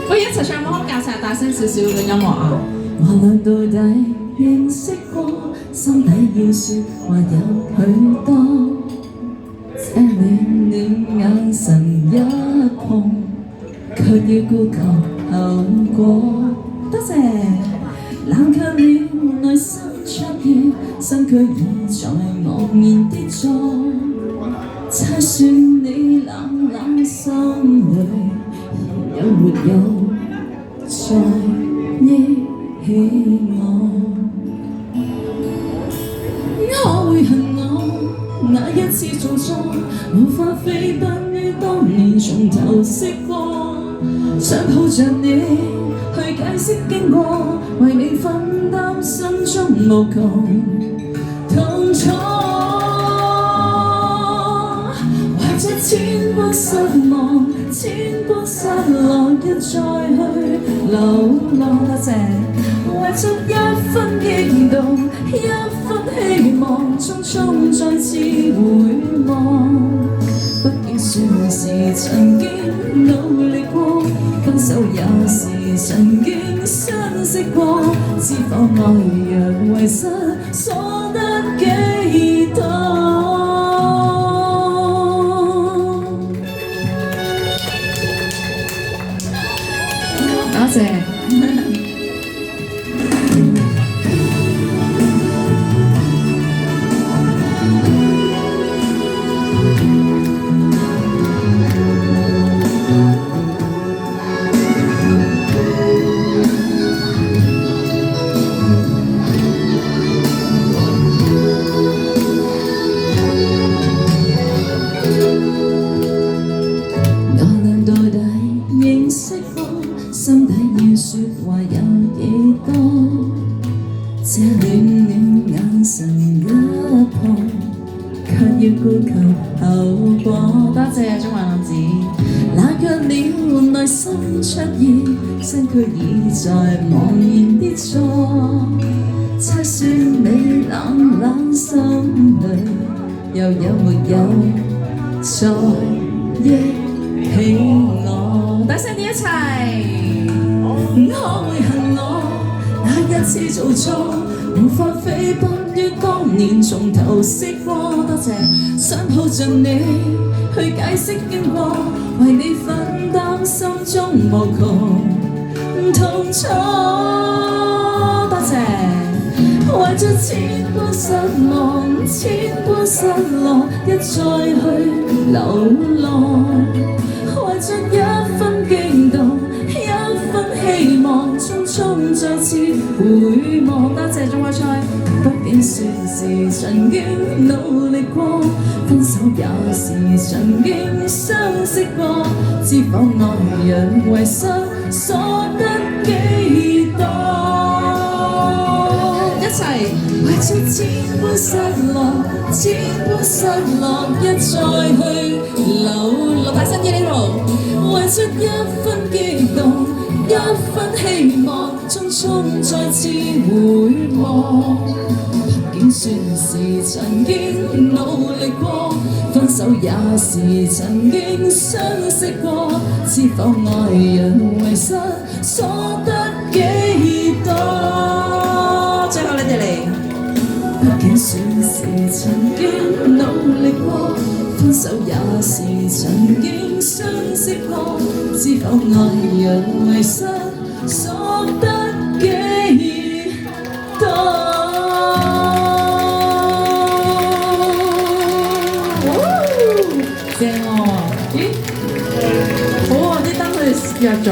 不如一齊唱，可唔可以教晒大聲少少嘅音樂啊？話兩到底認識過，心底要説話有許多，這暖暖眼神一碰，卻要顧及後果。多謝，冷卻了內心灼熱，身軀已在茫然跌撞，猜算你冷冷心裏有沒有在憶起我？可會恨我那一次做錯，無法飛奔於當年從頭識過，想抱着你去解釋經過，為你分擔心中無窮痛楚，懷着千般失望，千般失落，一再去流浪。多謝，為着一分激動，一分希望，匆匆再次回望。畢竟算是曾經努力過，分手也是曾經相識過，知否愛若為失，所得幾多？多謝。心底要説話有幾多？這暖暖眼神一碰，卻要顧及後果。多謝中華女子。冷卻了內心灼熱，身軀已在茫然跌撞，猜算你冷冷心裏又有沒有在憶起我？大聲啲一齊！可會恨我那一次做錯，無法飛奔於當年從頭識過。多謝，想抱着你去解釋經過，為你分擔心中無窮痛楚。多謝，懷着千般失望，千般失落，一再去流浪，為着一分激動，希望匆匆再次回望。多謝中國菜。畢竟算是曾經努力過，分手也是曾經相識過，知否愛人為失，所得幾多？一齊為着千般失落，千般失落，一再去流浪。大聲啲呢度。為着一分激動，一分希望，匆匆再次回望。畢竟算是曾經努力過，分手也是曾經相識過，知否愛人為失，所得幾多？最後你哋嚟。畢竟算是曾經努力過，分手也是曾經相識過，知否愛人為失，所得幾多？正喎，咦，好啊！啲燈佢哋弱咗。